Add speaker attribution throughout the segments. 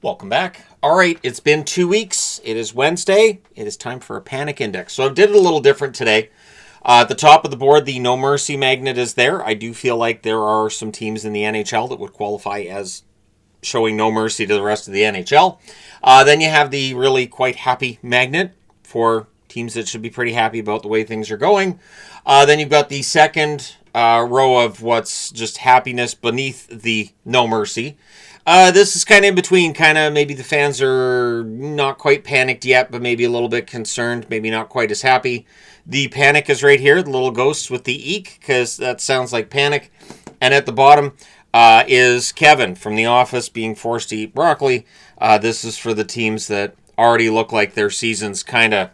Speaker 1: Welcome back. All right, it's been 2 weeks. It is Wednesday. It is time for a panic index. So I did it a little different today. At the top of the board, the No Mercy magnet is there. I do feel like there are some teams in the NHL that would qualify as showing no mercy to the rest of the NHL. Then you have the really quite happy magnet for teams that should be pretty happy about the way things are going. Then you've got the second row of what's just happiness beneath the no mercy. This is kind of in between, maybe the fans are not quite panicked yet, but maybe a little bit concerned, maybe not quite as happy. The panic is right here, the little ghost with the eek, because that sounds like panic. And at the bottom is Kevin from The Office being forced to eat broccoli. This is for the teams that already look like their season's kind of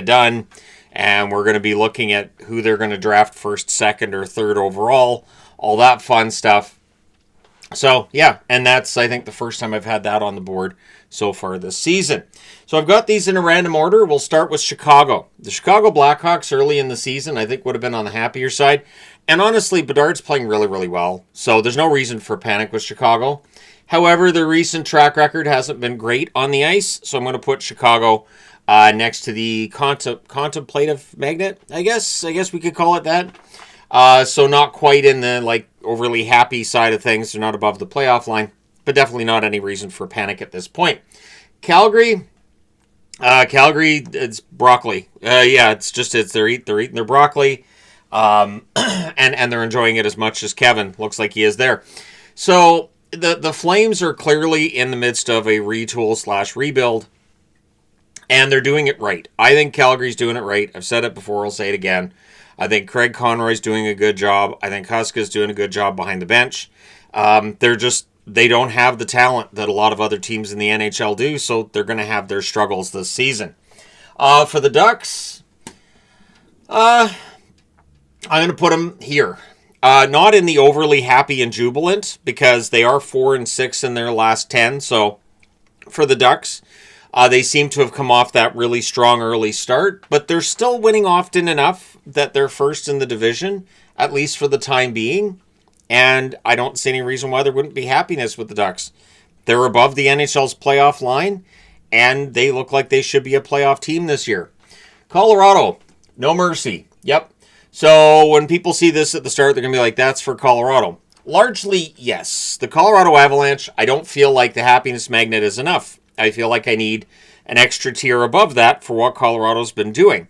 Speaker 1: done, and we're going to be looking at who they're going to draft first, second, or third overall, all that fun stuff. So, yeah, and that's, I think, the first time I've had that on the board so far this season. So I've got these in a random order. We'll start with Chicago. The Chicago Blackhawks early in the season, I think, would have been on the happier side. And honestly, Bedard's playing really, really well. So there's no reason for panic with Chicago. However, their recent track record hasn't been great on the ice. So I'm going to put Chicago next to the contemplative magnet, I guess we could call it that. So not quite in the overly happy side of things. They're not above the playoff line, but definitely not any reason for panic at this point. Calgary, it's broccoli. They're eating their broccoli, and they're enjoying it as much as Kevin looks like he is there. So the Flames are clearly in the midst of a retool/rebuild, and they're doing it right. I think Calgary's doing it right. I've said it before. I'll say it again. I think Craig Conroy's doing a good job. I think Huska's doing a good job behind the bench. They don't have the talent that a lot of other teams in the NHL do, so they're going to have their struggles this season. For the Ducks, I'm going to put them here. Not in the overly happy and jubilant, because they are 4-6 in their last 10. So for the Ducks, they seem to have come off that really strong early start, but they're still winning often enough that they're first in the division, at least for the time being. And I don't see any reason why there wouldn't be happiness with the Ducks. They're above the NHL's playoff line, and they look like they should be a playoff team this year. Colorado, no mercy. Yep. So when people see this at the start, they're going to be like, that's for Colorado. Largely, yes. The Colorado Avalanche, I don't feel like the happiness magnet is enough. I feel like I need an extra tier above that for what Colorado's been doing.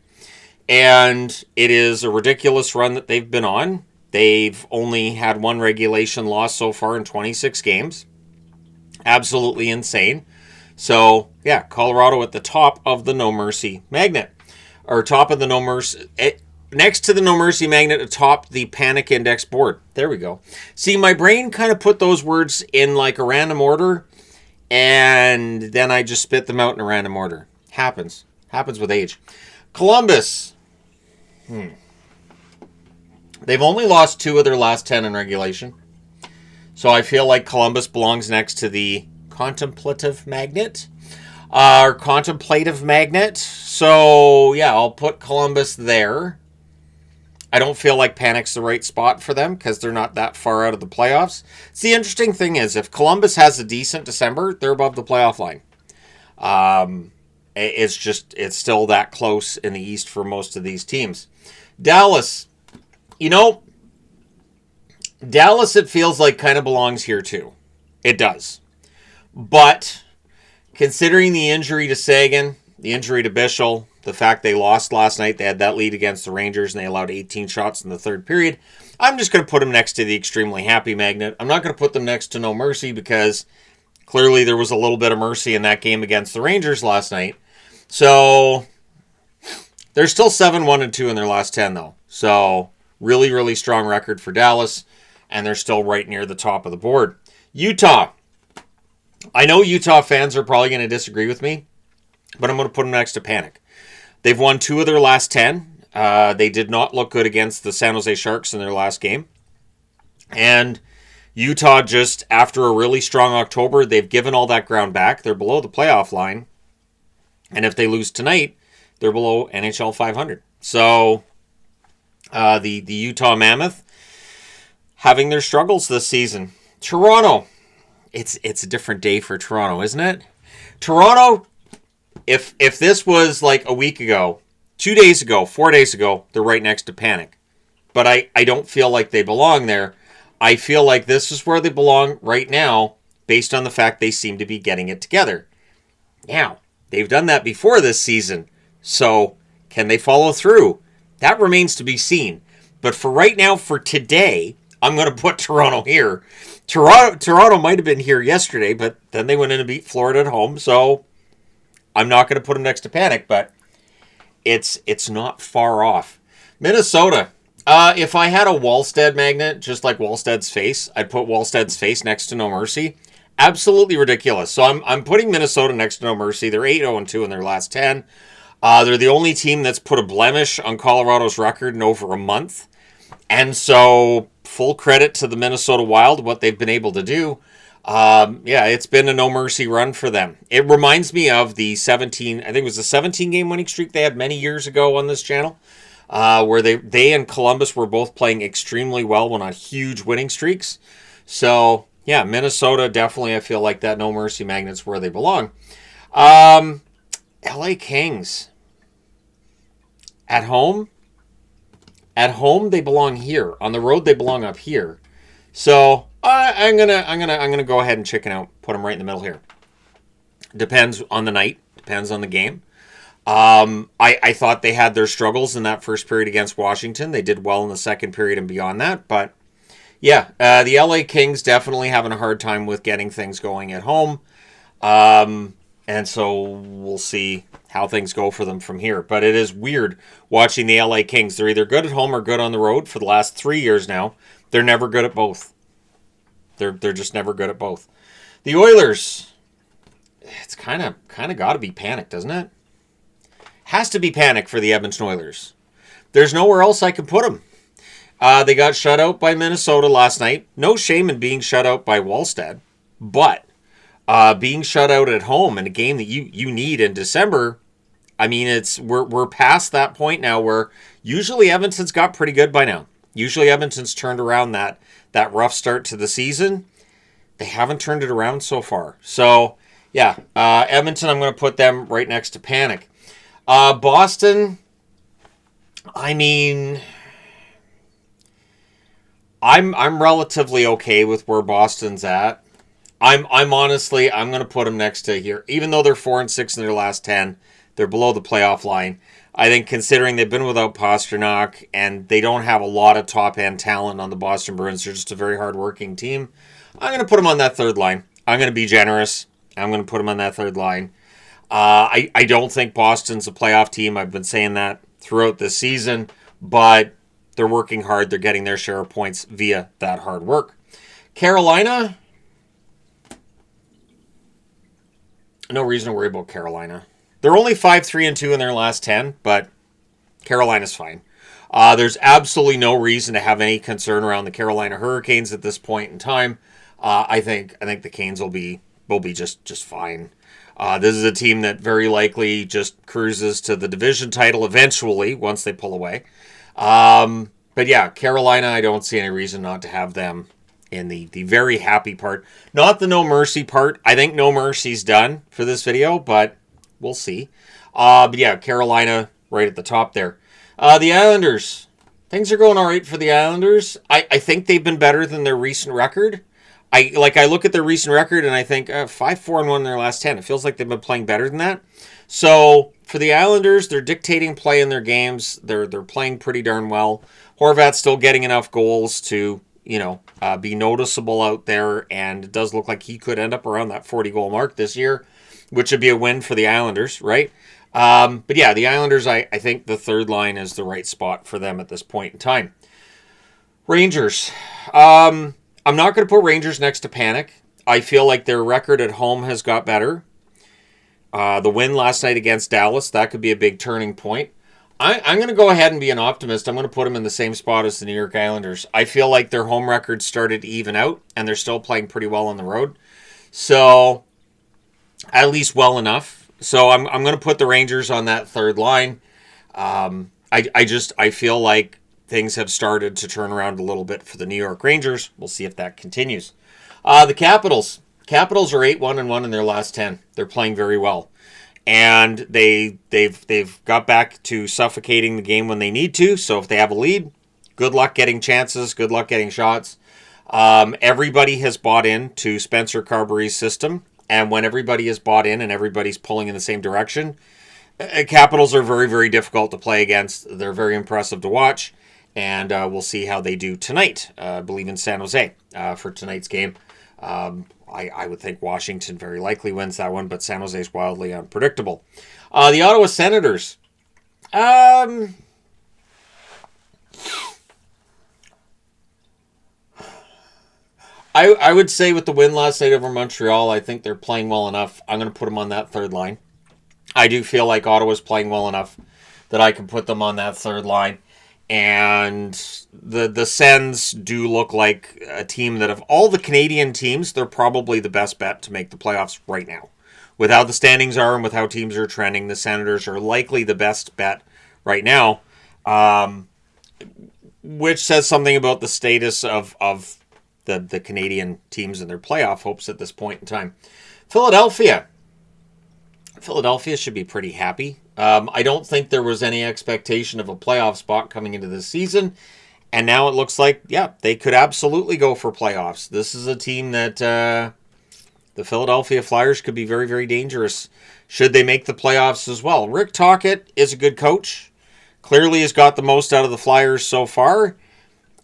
Speaker 1: And it is a ridiculous run that they've been on. They've only had one regulation loss so far in 26 games. Absolutely insane. So, yeah, Colorado at the top of the No Mercy magnet. Or top of the No Mercy... Next to the No Mercy magnet atop the Panic Index board. There we go. See, my brain kind of put those words in like a random order, and then I just spit them out in a random order. Happens with age. Columbus. They've only lost 2 of their last 10 in regulation. So I feel like Columbus belongs next to the contemplative magnet. Or contemplative magnet. So, yeah, I'll put Columbus there. I don't feel like panic's the right spot for them because they're not that far out of the playoffs. See, the interesting thing is, if Columbus has a decent December, they're above the playoff line. It's still that close in the East for most of these teams. Dallas, Dallas, it feels like kind of belongs here too. It does. But considering the injury to Sagan, the injury to Bischel, the fact they lost last night, they had that lead against the Rangers and they allowed 18 shots in the third period, I'm just going to put them next to the extremely happy magnet. I'm not going to put them next to no mercy because clearly there was a little bit of mercy in that game against the Rangers last night. So they're still 7-1-2 in their last 10 though. So really, really strong record for Dallas, and they're still right near the top of the board. Utah. I know Utah fans are probably going to disagree with me, but I'm going to put them next to Panic. They've won 2 of their last 10. They did not look good against the San Jose Sharks in their last game. And Utah, just after a really strong October, they've given all that ground back. They're below the playoff line. And if they lose tonight, they're below NHL 500. So the Utah Mammoth having their struggles this season. Toronto. it's a different day for Toronto, isn't it? Toronto, if this was like a week ago, 2 days ago, 4 days ago, they're right next to panic. But I don't feel like they belong there. I feel like this is where they belong right now, based on the fact they seem to be getting it together. Now, they've done that before this season, so can they follow through? That remains to be seen. But for right now, for today, I'm going to put Toronto here. Toronto might have been here yesterday, but then they went in and beat Florida at home, so I'm not going to put them next to panic, but it's not far off. Minnesota. If I had a Wallstead magnet, just like Wallstead's face, I'd put Wallstead's face next to No Mercy. Absolutely ridiculous. So I'm putting Minnesota next to No Mercy. They're 8-0-2 in their last 10. They're the only team that's put a blemish on Colorado's record in over a month. And so full credit to the Minnesota Wild, what they've been able to do. It's been a no mercy run for them. It reminds me of the 17-game winning streak they had many years ago on this channel, where they and Columbus were both playing extremely well when on huge winning streaks. So, yeah, Minnesota definitely, I feel like that no mercy magnet's where they belong. LA Kings. At home, they belong here. On the road, they belong up here. So I'm gonna go ahead and chicken out. Put them right in the middle here. Depends on the night. Depends on the game. I thought they had their struggles in that first period against Washington. They did well in the second period and beyond that. But yeah, the LA Kings definitely having a hard time with getting things going at home. And so we'll see how things go for them from here. But it is weird watching the LA Kings. They're either good at home or good on the road for the last 3 years now. They're never good at both. They're just never good at both. The Oilers, it's kind of got to be panic, doesn't it? Has to be panic for the Edmonton Oilers. There's nowhere else I can put them. They got shut out by Minnesota last night. No shame in being shut out by Wallstead, but being shut out at home in a game that you need in December, I mean, we're past that point now where usually Edmonton's got pretty good by now. Usually Edmonton's turned around that rough start to the season. They haven't turned it around so far. So, yeah, Edmonton, I'm going to put them right next to panic. Boston, I mean, I'm relatively okay with where Boston's at. I'm honestly, I'm going to put them next to here. Even though they're 4-6 in their last 10, they're below the playoff line. I think considering they've been without Pastrnak and they don't have a lot of top-end talent on the Boston Bruins, they're just a very hard-working team. I'm going to put them on that third line. I'm going to be generous. I'm going to put them on that third line. I don't think Boston's a playoff team. I've been saying that throughout this season, but they're working hard. They're getting their share of points via that hard work. Carolina, no reason to worry about Carolina. They're only 5-3-2 in their last 10, but Carolina's fine. There's absolutely no reason to have any concern around the Carolina Hurricanes at this point in time. I think the Canes will be just fine. This is a team that very likely just cruises to the division title eventually once they pull away. But yeah, Carolina, I don't see any reason not to have them in the very happy part. Not the no mercy part. I think no mercy's done for this video, but we'll see. But yeah, Carolina right at the top there. The Islanders. Things are going all right for the Islanders. I think they've been better than their recent record. I look at their recent record and I think 5-4-1 in their last 10. It feels like they've been playing better than that. So for the Islanders, they're dictating play in their games. They're playing pretty darn well. Horvat's still getting enough goals to be noticeable out there, and it does look like he could end up around that 40-goal mark this year, which would be a win for the Islanders, right? But yeah, the Islanders, I think the third line is the right spot for them at this point in time. Rangers. I'm not going to put Rangers next to panic. I feel like their record at home has got better. The win last night against Dallas, that could be a big turning point. I'm going to go ahead and be an optimist. I'm going to put them in the same spot as the New York Islanders. I feel like their home record started to even out, and they're still playing pretty well on the road. So, at least well enough. So, I'm going to put the Rangers on that third line. I feel like things have started to turn around a little bit for the New York Rangers. We'll see if that continues. The Capitals. Capitals are 8-1-1 in their last 10. They're playing very well. And they've got back to suffocating the game when they need to. So if they have a lead, good luck getting chances, good luck getting shots. Everybody has bought into Spencer Carberry's system. And when everybody is bought in and everybody's pulling in the same direction, Capitals are very, very difficult to play against. They're very impressive to watch. And we'll see how they do tonight. I believe in San Jose for tonight's game. I would think Washington very likely wins that one, but San Jose is wildly unpredictable. The Ottawa Senators. I would say with the win last night over Montreal, I think they're playing well enough. I'm going to put them on that third line. I do feel like Ottawa's playing well enough that I can put them on that third line. And the Sens do look like a team that of all the Canadian teams, they're probably the best bet to make the playoffs right now. With how the standings are and with how teams are trending, the Senators are likely the best bet right now, which says something about the status of the Canadian teams and their playoff hopes at this point in time. Philadelphia should be pretty happy. I don't think there was any expectation of a playoff spot coming into this season. And now it looks like, yeah, they could absolutely go for playoffs. This is a team that the Philadelphia Flyers could be very, very dangerous should they make the playoffs as well. Rick Tocchet is a good coach. Clearly has got the most out of the Flyers so far.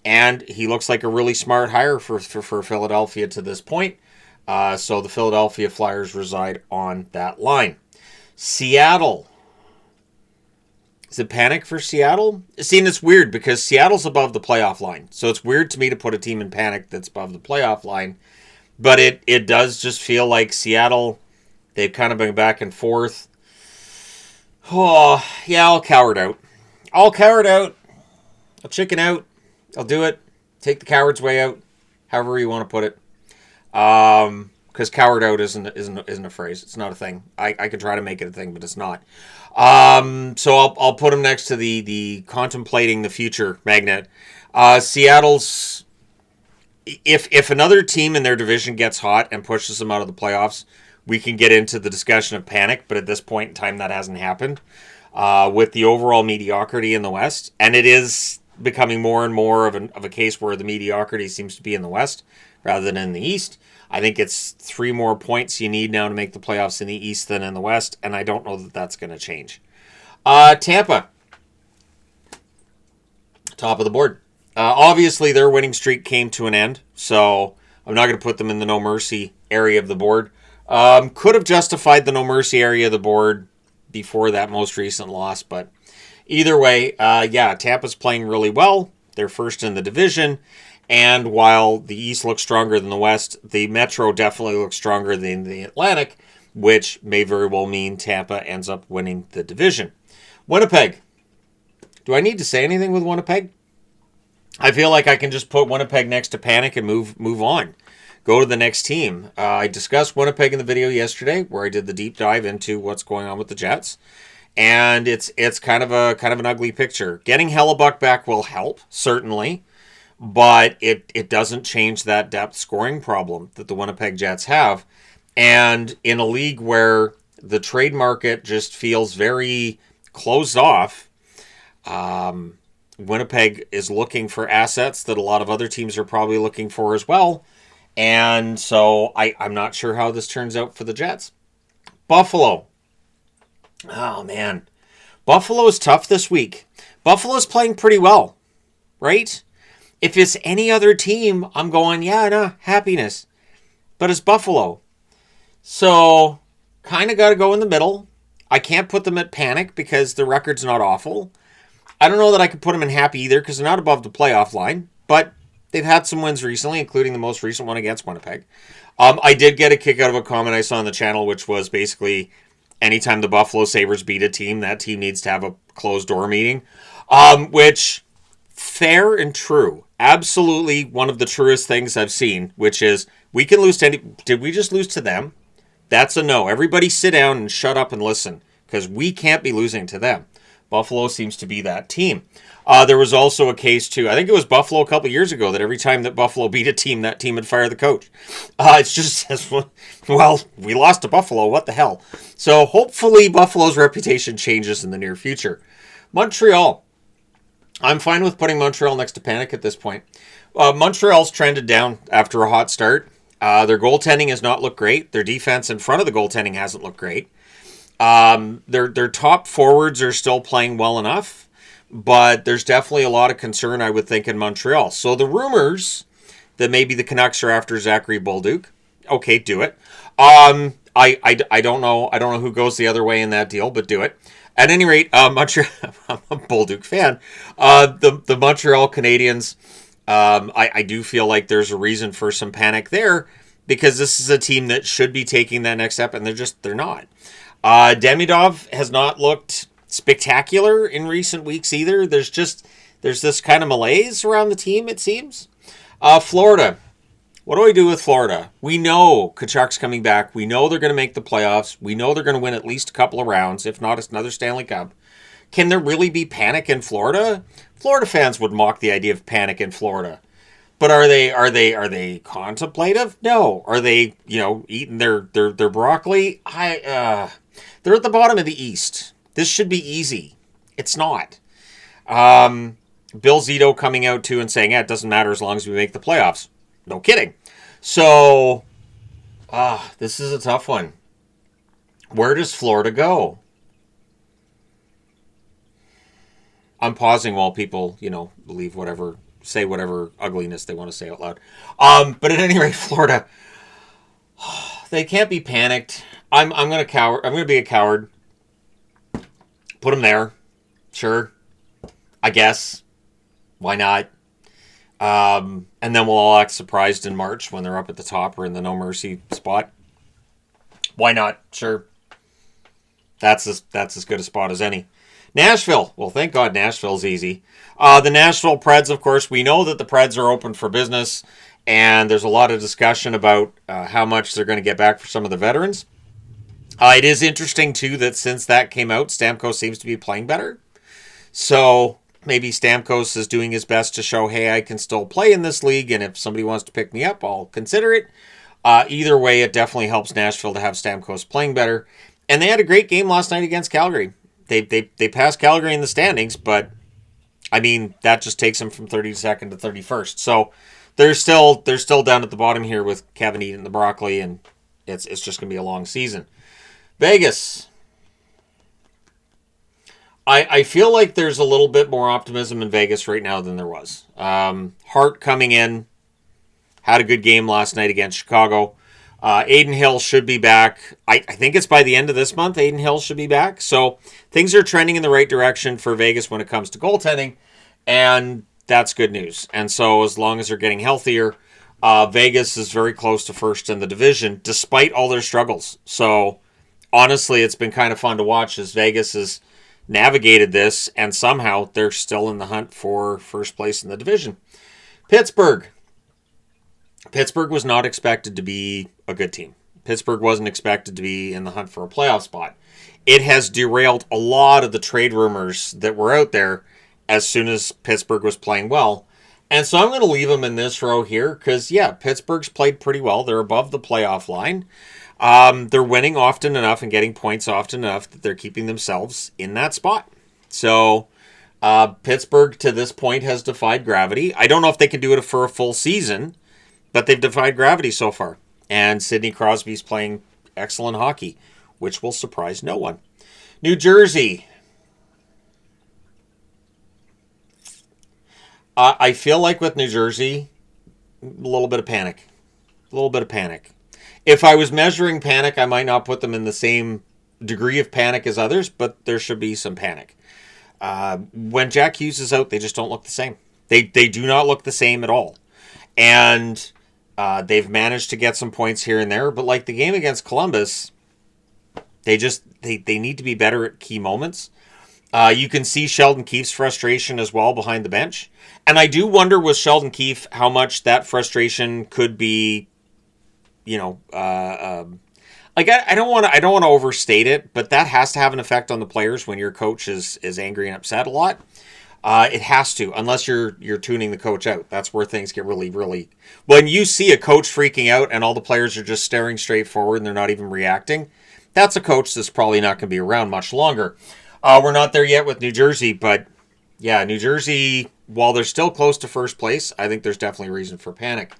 Speaker 1: And he looks like a really smart hire for Philadelphia to this point. So the Philadelphia Flyers reside on that line. Seattle. Is it panic for Seattle? See, and it's weird because Seattle's above the playoff line. So it's weird to me to put a team in panic that's above the playoff line. But it does just feel like Seattle, they've kind of been back and forth. Oh, yeah, I'll cower it out. I'll chicken out. I'll do it. Take the coward's way out. However you want to put it. Because coward out isn't a phrase. It's not a thing. I could try to make it a thing, but it's not. So I'll put him next to the contemplating the future magnet. Seattle's, if another team in their division gets hot and pushes them out of the playoffs, we can get into the discussion of panic. But at this point in time, that hasn't happened. With the overall mediocrity in the West, and it is becoming more and more of a case where the mediocrity seems to be in the West rather than in the East. I think it's 3 more points you need now to make the playoffs in the East than in the West, and I don't know that that's going to change. Tampa, top of the board. Obviously, their winning streak came to an end, so I'm not going to put them in the no mercy area of the board. Could have justified the no mercy area of the board before that most recent loss, but either way, Tampa's playing really well. They're first in the division. And while the East looks stronger than the West, the Metro definitely looks stronger than the Atlantic, which may very well mean Tampa ends up winning the division. Winnipeg. Do I need to say anything with Winnipeg? I feel like I can just put Winnipeg next to panic and move on. Go to the next team. I discussed Winnipeg in the video yesterday where I did the deep dive into what's going on with the Jets. And it's kind of an ugly picture. Getting Hellebuck back will help, certainly. But it doesn't change that depth scoring problem that the Winnipeg Jets have. And in a league where the trade market just feels very closed off, Winnipeg is looking for assets that a lot of other teams are probably looking for as well. And so I'm not sure how this turns out for the Jets. Buffalo. Oh, man. Buffalo's tough this week. Buffalo's playing pretty well, right? If it's any other team, I'm going, happiness. But it's Buffalo. So, kind of got to go in the middle. I can't put them at panic because the record's not awful. I don't know that I could put them in happy either because they're not above the playoff line. But they've had some wins recently, including the most recent one against Winnipeg. I did get a kick out of a comment I saw on the channel, which was basically anytime the Buffalo Sabres beat a team, that team needs to have a closed-door meeting. Which, fair and true. Absolutely one of the truest things I've seen, which is we can lose to any... Did we just lose to them? That's a no. Everybody sit down and shut up and listen because we can't be losing to them. Buffalo seems to be that team. There was also a case, too, I think it was Buffalo a couple years ago, that every time that Buffalo beat a team, that team would fire the coach. It's just, well, we lost to Buffalo, what the hell? So hopefully Buffalo's reputation changes in the near future. Montreal. I'm fine with putting Montreal next to Panic at this point. Montreal's trended down after a hot start. Their goaltending has not looked great. Their defense in front of the goaltending hasn't looked great. Their top forwards are still playing well enough, but there's definitely a lot of concern, I would think, in Montreal. So the rumors that maybe the Canucks are after Zachary Bolduc, okay, do it. I don't know. I don't know who goes the other way in that deal, but do it. At any rate, Montreal, I'm a Bolduc fan. The Montreal Canadiens, I do feel like there's a reason for some panic there, because this is a team that should be taking that next step, and they're not. Demidov has not looked spectacular in recent weeks either. There's this kind of malaise around the team, it seems. Florida. What do I do with Florida? We know Tkachuk's coming back. We know they're going to make the playoffs. We know they're going to win at least a couple of rounds, if not another Stanley Cup. Can there really be panic in Florida? Florida fans would mock the idea of panic in Florida. But are they contemplative? No. Are they, eating their broccoli? They're at the bottom of the East. This should be easy. It's not. Bill Zito coming out too and saying, it doesn't matter as long as we make the playoffs. No kidding. So, this is a tough one. Where does Florida go? I'm pausing while people, say whatever ugliness they want to say out loud. But at any rate, Florida, they can't be panicked. I'm going to be a coward. Put them there. Sure. I guess. Why not? And then we'll all act surprised in March when they're up at the top or in the no mercy spot. Why not? Sure. That's as good a spot as any. Nashville. Well, thank God Nashville's easy. The Nashville Preds, of course, we know that the Preds are open for business, and there's a lot of discussion about how much they're going to get back for some of the veterans. It is interesting, too, that since that came out, Stamkos seems to be playing better. So maybe Stamkos is doing his best to show, hey, I can still play in this league, and if somebody wants to pick me up, I'll consider it. Either way, it definitely helps Nashville to have Stamkos playing better. And they had a great game last night against Calgary. They passed Calgary in the standings, but, that just takes them from 32nd to 31st. So they're still down at the bottom here with Kevin eating the broccoli, and it's just going to be a long season. Vegas. I feel like there's a little bit more optimism in Vegas right now than there was. Hart coming in, had a good game last night against Chicago. Adin Hill should be back. I think it's by the end of this month, Adin Hill should be back. So things are trending in the right direction for Vegas when it comes to goaltending, and that's good news. And so as long as they're getting healthier, Vegas is very close to first in the division, despite all their struggles. So honestly, it's been kind of fun to watch as Vegas has navigated this, and somehow they're still in the hunt for first place in the division. Pittsburgh was not expected to be a good team. Pittsburgh wasn't expected to be in the hunt for a playoff spot. It has derailed a lot of the trade rumors that were out there as soon as Pittsburgh was playing well. And so I'm going to leave them in this row here because, Pittsburgh's played pretty well. They're above the playoff line. They're winning often enough and getting points often enough that they're keeping themselves in that spot. So Pittsburgh to this point has defied gravity. I don't know if they can do it for a full season, but they've defied gravity so far. And Sidney Crosby's playing excellent hockey, which will surprise no one. New Jersey. I feel like with New Jersey, a little bit of panic. If I was measuring panic, I might not put them in the same degree of panic as others, but there should be some panic. When Jack Hughes is out, they just don't look the same. They do not look the same at all. And they've managed to get some points here and there, but like the game against Columbus, they need to be better at key moments. You can see Sheldon Keefe's frustration as well behind the bench. And I do wonder with Sheldon Keefe how much that frustration could be, like I don't want to overstate it, but that has to have an effect on the players when your coach is angry and upset a lot. It has to, unless you're tuning the coach out. That's where things get really, really. When you see a coach freaking out and all the players are just staring straight forward and they're not even reacting, that's a coach that's probably not going to be around much longer. We're not there yet with New Jersey, but yeah, New Jersey, while they're still close to first place, I think there's definitely reason for panic.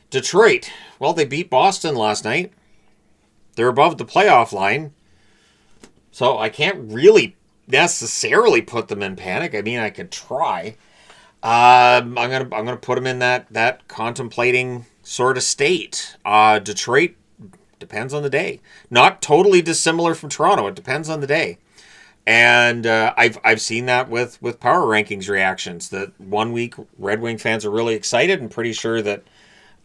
Speaker 1: Detroit, well, they beat Boston last night. They're above the playoff line, so I can't really necessarily put them in panic. I mean, I could try. I'm gonna put them in that contemplating sort of state. Detroit depends on the day. Not totally dissimilar from Toronto. It depends on the day. And I've seen that with power rankings reactions. That 1 week Red Wing fans are really excited and pretty sure that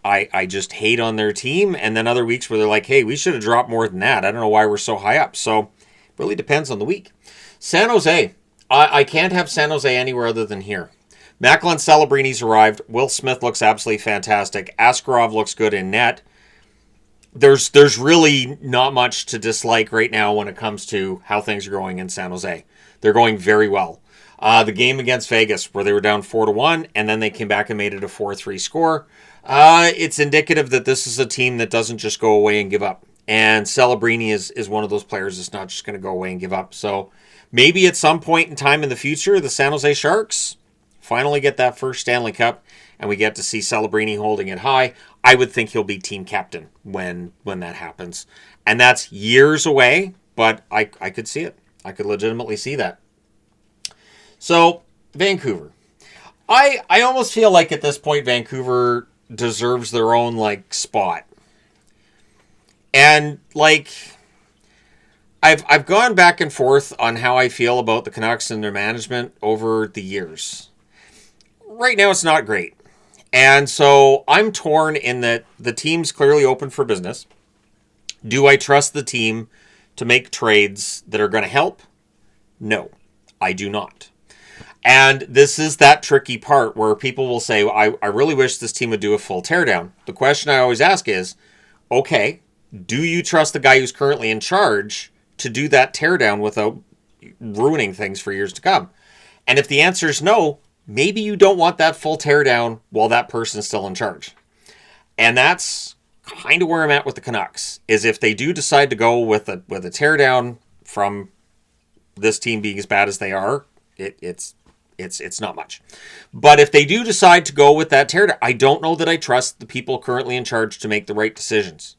Speaker 1: I just hate on their team. And then other weeks where they're like, hey, we should have dropped more than that. I don't know why we're so high up. So it really depends on the week. San Jose. I can't have San Jose anywhere other than here. Macklin Celebrini's arrived. Will Smith looks absolutely fantastic. Askarov looks good in net. There's really not much to dislike right now when it comes to how things are going in San Jose. They're going very well. The game against Vegas, where they were down 4-1, and then they came back and made it a 4-3 score. It's indicative that this is a team that doesn't just go away and give up. And Celebrini is one of those players that's not just going to go away and give up. So maybe at some point in time in the future, the San Jose Sharks finally get that first Stanley Cup, and we get to see Celebrini holding it high. I would think he'll be team captain when that happens. And that's years away, but I could see it. I could legitimately see that. So, Vancouver. I almost feel like at this point Vancouver deserves their own spot. And I've gone back and forth on how I feel about the Canucks and their management over the years. Right now it's not great. And so I'm torn in that the team's clearly open for business. Do I trust the team to make trades that are going to help? No, I do not. And this is that tricky part where people will say, I really wish this team would do a full teardown. The question I always ask is, okay, do you trust the guy who's currently in charge to do that teardown without ruining things for years to come? And if the answer is no, maybe you don't want that full teardown while that person's still in charge. And that's kind of where I'm at with the Canucks, is if they do decide to go with a teardown from this team being as bad as they are, it's not much. But if they do decide to go with that teardown, I don't know that I trust the people currently in charge to make the right decisions.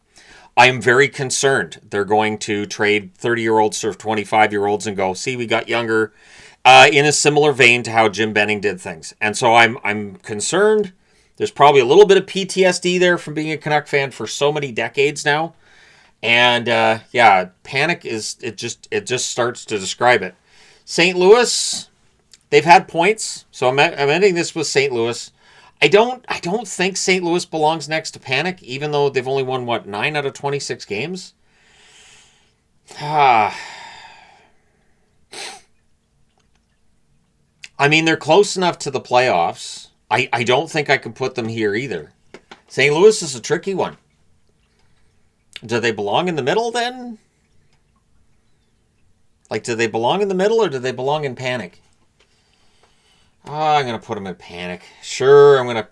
Speaker 1: I am very concerned they're going to trade 30-year-olds for 25-year-olds and go, see, we got younger, in a similar vein to how Jim Benning did things. And so I'm concerned. There's probably a little bit of PTSD there from being a Canuck fan for so many decades now. And panic it just starts to describe it. St. Louis, they've had points, so I'm ending this with St. Louis. I don't think St. Louis belongs next to panic, even though they've only won 9 out of 26 games. I mean, they're close enough to the playoffs. I don't think I can put them here either. St. Louis is a tricky one. Do they belong in the middle then? Do they belong in the middle or do they belong in panic? I'm gonna put them in panic. Sure, I'm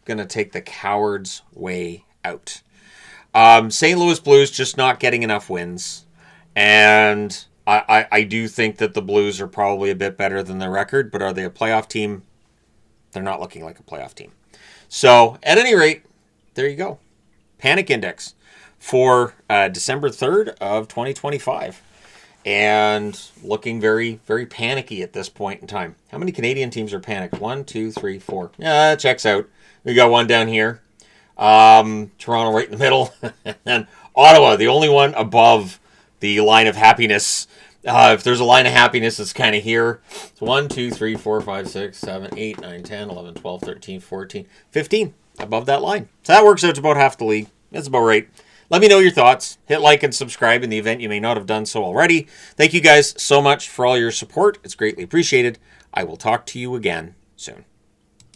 Speaker 1: gonna take the coward's way out. St. Louis Blues just not getting enough wins, and I do think that the Blues are probably a bit better than their record, but are they a playoff team? They're not looking like a playoff team. So, at any rate, there you go. Panic Index for December 3rd of 2025. And looking very, very panicky at this point in time. How many Canadian teams are panicked? 1, 2, 3, 4. Yeah, that checks out. We got one down here. Toronto right in the middle. And Ottawa, the only one above the line of happiness. If there's a line of happiness, it's kind of here. It's 1, 2, 3, 4, 5, 6, 7, 8, 9, 10, 11, 12, 13, 14, 15 above that line. So that works out to about half the league. That's about right. Let me know your thoughts. Hit like and subscribe in the event you may not have done so already. Thank you guys so much for all your support. It's greatly appreciated. I will talk to you again soon.